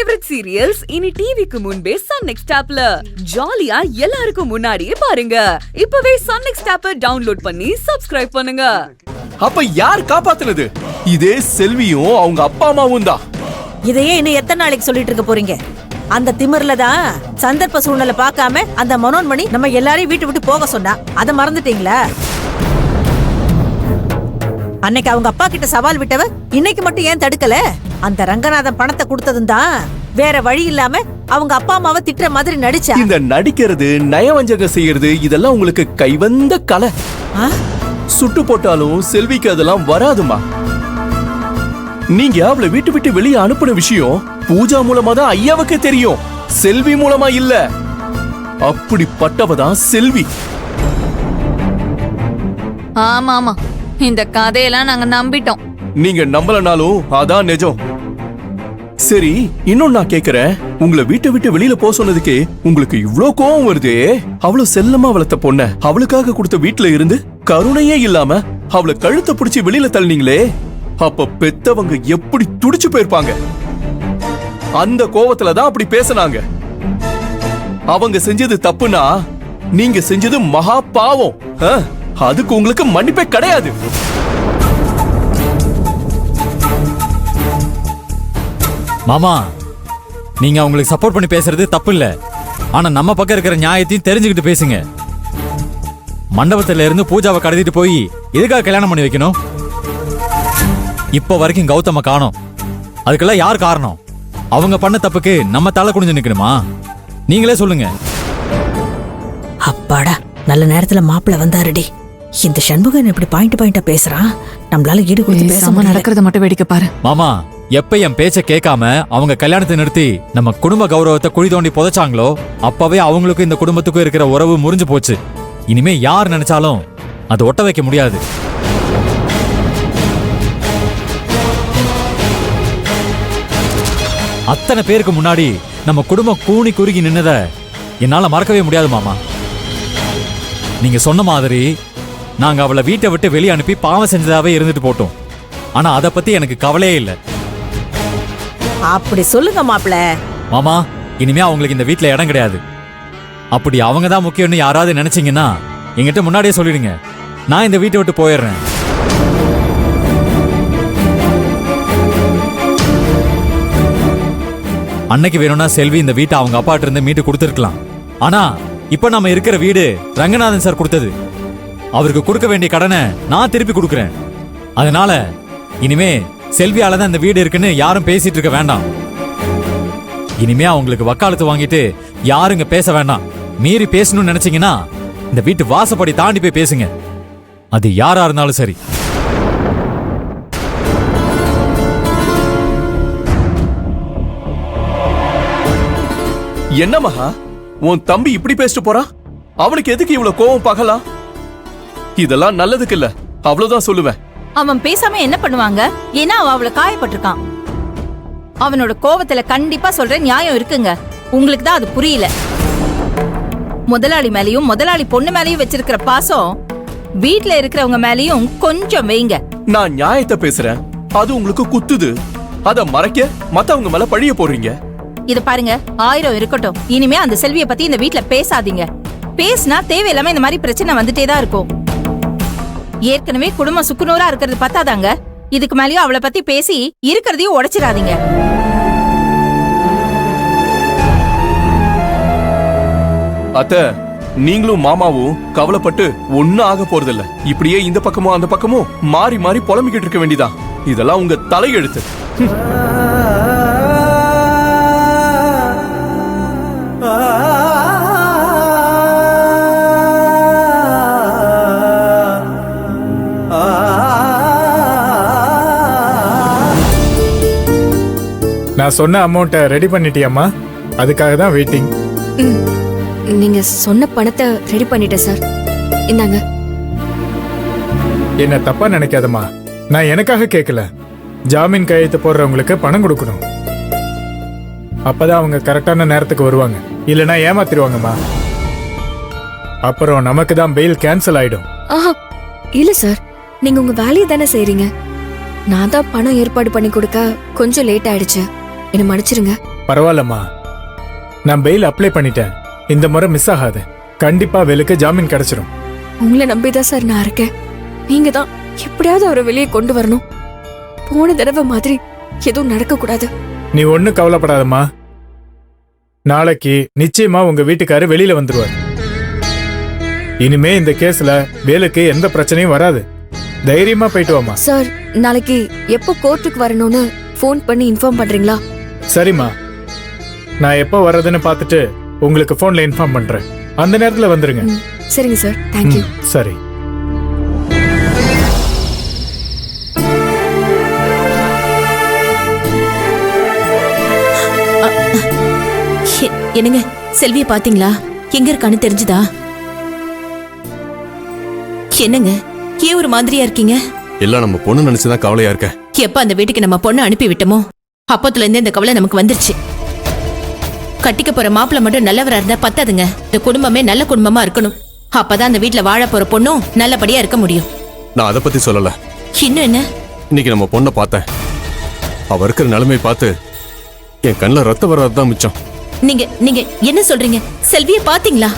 Favourite serials இனி டிவிக்கு முன்பே சன் நெக்ஸ்ட் ஆப்ல ஜாலியா எல்லாருக்கும் முன்னாடியே பாருங்க. இப்பவே சன் நெக்ஸ்ட் ஆப்பை டவுன்லோட் பண்ணி சப்ஸ்கிரைப் பண்ணுங்க. அப்ப யார் காப்பாத்துனது? இதே செல்வியும் அவங்க அப்பா அம்மாவும் தான். இதையே இன்னும் எத்தனை நாளைக்கு சொல்லிட்டு இருக்க போறீங்க? அந்த திமிர்ல தான் சந்தர்ப்ப சூழ்நிலை பார்க்காம அந்த மனோன்மணி நம்ம எல்லாரையும் வீட்டு விட்டு போக சொன்னா. அதை மறந்துட்டீங்களா? அன்னைக்கு அவங்க அப்பா கிட்ட சவால் விட்டவ இன்னைக்கு மட்டும் ஏன் தடுக்கல? அந்த ரங்கநாதன் பணத்தை கொடுத்ததும் தான் வேற வழி இல்லாம அவங்க அப்பா அம்மாவை திட்டுற மாதிரி நடிச்சா. இந்த நடிக்கிறது, நயவஞ்சகம் செய்யறது இதெல்லாம் உங்களுக்கு கைவந்த கலை. சுட்டு போட்டாலும் செல்விக்கு அதெல்லாம் வராதுமா. நீங்க அவளை வீட்டு விட்டு வெளியே அனுப்புன விஷயம் பூஜா மூலமா தான் ஐயாவுக்கு தெரியும், செல்வி மூலமா இல்ல. அப்படிப்பட்டவதான் செல்வி. ஆமா ஆமா, இந்த கதையெல்லாம் நாங்க நம்பிட்டோம். நீங்க நம்பலனாலும் அதான் நிஜம். சரி, இன்னும் நான் கேக்குறேன், உங்களை வீட்டை விட்டு வெளியில போக சொன்னதுக்கே உங்களுக்கு இவ்ளோ கோவம் வருதே? அவ்வளவு செல்லமா வளர்த்த பொண்ண அவளுக்காக கொடுத்த வீட்டுல இருந்து கருணையே இல்லாம அவளை கழுத்தை பிடிச்சி வெளியில தள்ளினீங்களே, அப்ப பெத்தவங்க எப்படி துடிச்சு போயிருப்பாங்க? அந்த கோவத்துலதான் அப்படி பேசினாங்க. அவங்க செஞ்சது தப்புனா நீங்க செஞ்சது மகா பாவம். அதுக்கு உங்களுக்கு மன்னிப்பே கிடையாது. மாமா, நீங்க அவங்களுக்கு சப்போர்ட் பண்ணி பேசுறது தப்பு இல்ல. ஆனா நம்ம பக்கம் இருக்கிற நியாயத்தையும் தெரிஞ்சுக்கிட்டு பேசுங்க. மண்டபத்துல இருந்து பூஜாவை கடத்திட்டு போய் எதுக்காக கல்யாணம் பண்ணி வைக்கணும்? இப்ப வரைக்கும் கௌதம காணோம். அதுக்கெல்லாம் யார் காரணம்? அவங்க பண்ண தப்புக்கு நம்ம தலை குனிஞ்சு நிக்கணுமா? நீங்களே சொல்லுங்க. அப்பாடா, நல்ல நேரத்துல மாப்பிள்ள வந்தாருடி. இந்த சண்முகன் இப்படி பாயிண்டா பேசுறான். நம்மளால ஈடு கொடுத்து பேசாம நடக்கிறத மட்டும் வேடிக்கை பாரு. மாமா, எப்ப என் பேச்ச கேட்காம அவங்க கல்யாணத்தை நிறுத்தி நம்ம குடும்ப கௌரவத்தை குழி தோண்டி புதைச்சாங்களோ அப்பவே அவங்களுக்கும் இந்த குடும்பத்துக்கும் இருக்கிற உறவு முறிஞ்சு போச்சு. இனிமே யார் நினைச்சாலும் அதை ஒட்ட வைக்க முடியாது. அத்தனை பேருக்கு முன்னாடி நம்ம குடும்பம் கூனி குறுகி நின்னத என்னால மறக்கவே முடியாது மாமா. நீங்க சொன்ன மாதிரி நாங்க அவளை வீட்டை விட்டு வெளியே அனுப்பி பாவம் செஞ்சதாவே இருந்துட்டு போட்டோம். ஆனா அதை பத்தி எனக்கு கவலையே இல்லை. அப்படி சொல்லுங்க மாப்பிள்ள. மாமா, இனிமே அவங்களுக்கு இந்த வீட்டுல இடம் கிடையாது. அப்படி அவங்க தான் முக்கியம்னு யாராவது நினைச்சீங்கன்னா என்கிட்ட முன்னாடியே சொல்லிடுங்க. நான் இந்த வீட்டை விட்டு போயிடுறேன். அன்னைக்கு வேணும்னா செல்வி இந்த வீட்டை அவங்க அப்பாட்ட இருந்து மீட்டு கொடுத்துருக்கலாம். ஆனா இப்ப நம்ம இருக்கிற வீடு ரங்கநாதன் சார் கொடுத்தது. அவருக்கு கொடுக்க வேண்டிய கடனை நான் திருப்பி கொடுக்கிறேன். அதனால இனிமே செல்வியால தான் இந்த வீடு இருக்குன்னு யாரும் பேசிட்டு இருக்க வேண்டாம். இனிமே அவங்களுக்கு வக்காலத்து வாங்கிட்டு யாருங்க பேச வேண்டாம். மீறி பேசணும்னு நினைச்சீங்கன்னா இந்த வீட்டு வாசப்படி தாண்டி போய் பேசுங்க. அது யாரா இருந்தாலும் சரி. என்ன மகா, உன் தம்பி இப்படி பேசிட்டு போறான்? அவனுக்கு எதுக்கு இவ்வளவு கோவம் பகலாம்? இதெல்லாம் நல்லதுக்கு இல்ல, அவ்வளவுதான் சொல்லுவேன். அவன் பேசாம என்ன பண்ணுவாங்க? ஏன்னா அவன் அவளை காயப்பட்டிருக்கான். அவனோட கோவத்துல கண்டிப்பா சொல்ற நியாயம் இருக்குங்க. உங்களுக்கு தான் அது புரியல. முதலாளி மேலயும் முதலாளி பொண்ணு மேலயும் வச்சிருக்கிற பாசம் வீட்டுல இருக்கிறவங்க மேலயும் கொஞ்சம் வைங்க. நான் நியாயத்தை பேசுறேன், அது உங்களுக்கு குத்துது. அத மறைக்க மத்தவங்க மேல பழிய போடுறீங்க. இத பாருங்க, 1000 இருக்கட்டும், இனிமே அந்த செல்வியை பத்தி இந்த வீட்டுல பேசாதீங்க. பேசினா தேவையில்லாம இந்த மாதிரி பிரச்சனை வந்துட்டே தான் இருக்கும். ஏற்கனவே குடும்பம் சுக்குநூறா இருக்கிறது பத்தாதாங்க, இதுக்கு மேலயும் அவளை பத்தி பேசி இருக்கிறதையும் உடைச்சிடாதீங்க. அத்த, நீங்களும் மாமாவும் கவலைப்பட்டு ஒன்னும் ஆக போறதில்ல. இப்படியே இந்த பக்கமும் அந்த பக்கமும் மாறி மாறி புலம்பிக்கிட்டு இருக்க வேண்டியதான். இதெல்லாம் உங்க தலையெழுத்து. நான் சொன்ன அமௌண்ட்டை ரெடி பண்ணிட்டியாம்மா? அதுக்காக தான் வெயிட்டிங். நீங்க சொன்ன பணத்தை ரெடி பண்ணிட்டேன் சார். இந்தாங்க. என்ன தப்பா நினைக்காதம்மா, நான் எனக்காக கேட்கல. ஜாமீன் கையெழுத்து போடுறவங்களுக்கு பணம் கொடுக்கணும். அப்பதான் அவங்க கரெக்டான நேரத்துக்கு வருவாங்க. இல்லைன்னா ஏமாத்திடுவாங்கம்மா. அப்புறம் நமக்கு தான் பெயில் கேன்சல் ஆயிடும். ஆஹா, இல்ல சார், நீங்க உங்க வேலையை தானே செய்றீங்க. நான் தான் பணம் ஏற்பாடு பண்ணி கொடுக்க கொஞ்சம் லேட் ஆயிடுச்சு. என்ன மன்னிச்சிருங்க. பரவாயில்லம்மா, நான் பெயில் அப்ளை பண்ணிட்டேன். இந்த முறை மிஸ் ஆகாது. கண்டிப்பா வேலுக்கு ஜாமீன் கிடைச்சிரும். உங்களை நம்பிதான் சார் நான் இருக்கேன். நீங்க தான் எப்படியாவது அவரை வெளியே கொண்டு வரணும். போன தடவை மாதிரி எதுவும் நடக்க கூடாது. நீ ஒன்னும் கவலைப்படாதம்மா. நாளைக்கு நிச்சயமா உங்க வீட்டுக்காரு வெளியில வந்துருவார். இனிமே இந்த கேஸ்ல வேலுக்கு எந்த பிரச்சனையும் வராது. தைரியமா போயிட்டு வாமா. சார், நாளைக்கு எப்போ கோர்ட்டுக்கு வரணும்னு ஃபோன் பண்ணி இன்ஃபார்ம் பண்றீங்களா? சரிம்மா, நான் எப்போ வர்றதுன்னு பார்த்துட்டு உங்களுக்கு போன்ல இன்ஃபார்ம் பண்றேன். அந்த நேரத்துல வந்துருங்க. சரிங்க சார், தேங்க்யூ. சரி. என்னங்க, செல்விய பாத்தீங்களா? எங்க இருக்கான்னு தெரிஞ்சுதா? என்னங்க, ஏன் ஒரு மாதிரியா இருக்கீங்க? எல்லாம் நம்ம பொண்ணு நினைச்சுதான் கவலையா இருக்க. எப்ப அந்த வீட்டுக்கு நம்ம பொண்ணு அனுப்பி விட்டோமோ அப்பத்துல இருந்து இந்த கவலை நமக்கு வந்துருச்சு. கட்டிக்க போற மாப்பிள்ள மட்டும் நல்லவரா இருந்தா பத்தாதுங்க. இந்த குடும்பமே நல்ல குடும்பமா இருக்கணும். அப்பதான் அந்த வீட்டுல வாழ போற பொண்ணும் நல்லபடியா இருக்க முடியும். நான் அதை பத்தி சொல்லல. இன்னும் என்ன? இன்னைக்கு நம்ம பொண்ணை பார்த்தேன். அவ இருக்கிற நிலைமை பார்த்து என் கண்ணில் ரத்தம் வர்றதுதான் மிச்சம். நீங்க நீங்க என்ன சொல்றீங்க? செல்விய பாத்தீங்களா?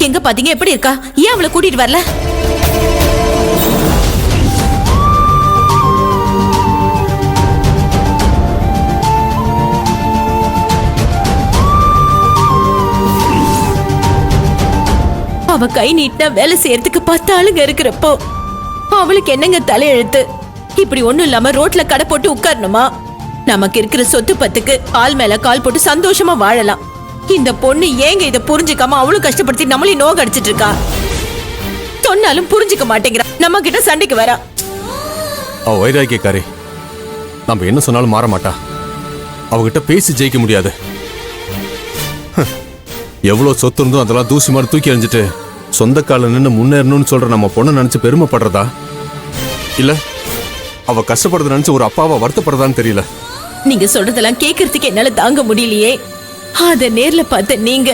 எங்க பாத்தீங்க? எப்படி இருக்கா? ஏன் அவளை கூட்டிட்டு வரல? அவ கை நீட்டா வேலை செய்யறதுக்கு 10 ஆளுங்க இருக்கிறப்போ அவளுக்கு என்னங்க தலையெழுத்து? இப்படி ஒண்ணும் இல்லாம ரோட்ல கடை போட்டு உட்காரணுமா? நமக்கு இருக்கிற சொத்து பத்துக்கு ஆள் மேல கால் போட்டு சந்தோஷமா வாழலாம். இந்த பொண்ணு ஏங்க இதை புரிஞ்சுக்காம அவளும் கஷ்டப்படுத்தி நம்மளையும் நோக அடிச்சிட்டு இருக்கா? சொன்னாலும் புரிஞ்சுக்க மாட்டேங்கிறா. நம்ம கிட்ட சண்டைக்கு வரா. அவ வைராக்கியக்காரி. நம்ம என்ன சொன்னாலும் மாற மாட்டா. அவகிட்ட பேசி ஜெயிக்க முடியாது. எவ்வளவு சொத்து இருந்தோ அதெல்லாம் தூசி மாதிரி தூக்கி எறிஞ்சிட்டு சொந்த கால நின்று முன்னேறணும்னு சொல்ற நம்ம பொண்ணை நினைச்சு பெருமைப்படுறதா இல்ல அவ கஷ்டப்படுறத நினைச்சு ஒரு அப்பாவா வருத்தப்படுறதான்னு தெரியல. நீங்க சொல்றதெல்லாம் கேட்கறதுக்கு என்னால தாங்க முடியலையே. அத நேர்ல பார்த்த நீங்க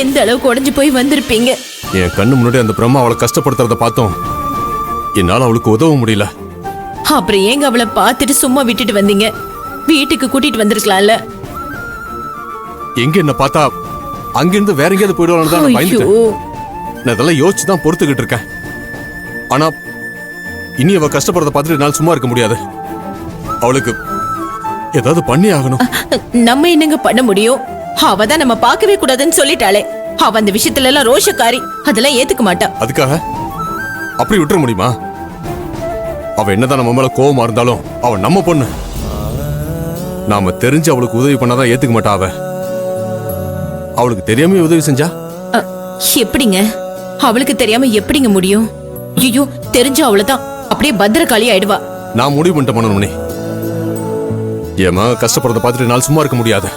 எந்த அளவுக்கு உடைஞ்சு போய் வந்திருப்பீங்க. என் கண்ணு முன்னாடி அந்த பிரம்மா அவளை கஷ்டப்படுத்துறத பார்த்தோம். என்னால அவளுக்கு உதவ முடியல. அப்புறம் ஏங்க அவளை பார்த்துட்டு சும்மா விட்டுட்டு வந்தீங்க? வீட்டுக்கு கூட்டிட்டு வந்திருக்கலாம்ல. எங்க என்ன பார்த்தா அங்கிருந்து வேற எங்கேயாவது போயிடுவான்னு தான் நான் பயந்துட்டேன். நான் இதெல்லாம் யோசிச்சு தான் பொறுத்துக்கிட்டு இருக்கேன். ஆனா இனி அவ கஷ்டப்படுறத பார்த்துட்டு என்னால் சும்மா இருக்க முடியாது. அவளுக்கு ஏதாவது பண்ணி ஆகணும். நம்ம என்னங்க பண்ண முடியும்? அவ தான் நம்ம பார்க்கவே கூடாதுன்னு சொல்லிட்டாளே. அவ அந்த விஷயத்துல எல்லாம் ரோஷக்காரி. அதெல்லாம் ஏத்துக்க மாட்டா. அதுக்காக அப்படி விட்டுற முடியுமா? அவ என்னதான் நம்ம மேல கோவமா இருந்தாலும் அவ நம்ம பொண்ணு. நாம தெரிஞ்சு அவளுக்கு உதவி பண்ணாதான் ஏத்துக்க மாட்டா. அவளுக்கு தெரியாம உதவி செஞ்சா எப்படிங்க? அவளுக்கு தெரியாம எப்படிங்க முடியும்? ஐயோ, தெரிஞ்சு அவ்வளவுதான் அப்படியே பத்திரகாளி ஆயிடுவா. நான் முடிவு பண்ணிட்ட பண்ணணும். ஏமா கஷ்டப்படுறத பார்த்துட்டு என்னால் சும்மா இருக்க முடியாது.